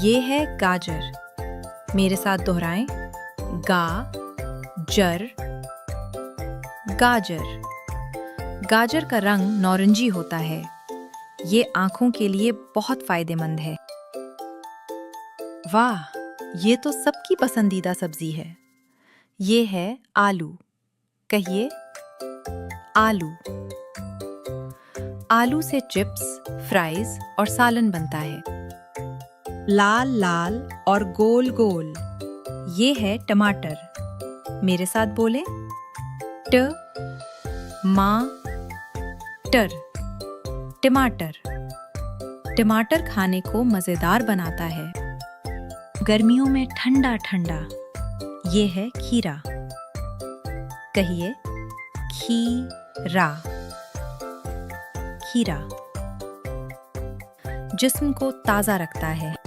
ये है गाजर। मेरे साथ दोहराएं। गा जर गाजर। गाजर का रंग नारंगी होता है। ये आंखों के लिए बहुत फायदेमंद है। वाह, ये तो सबकी पसंदीदा सब्जी है। ये है आलू। कहिए आलू। आलू से चिप्स, फ्राइज और सालन बनता है। लाल लाल और गोल गोल। ये है टमाटर। मेरे साथ बोले ट मा टर टमाटर। टमाटर खाने को मजेदार बनाता है। गर्मियों में ठंडा ठंडा। ये है खीरा। कहिए खीरा। खीरा जिस्म को ताजा रखता है।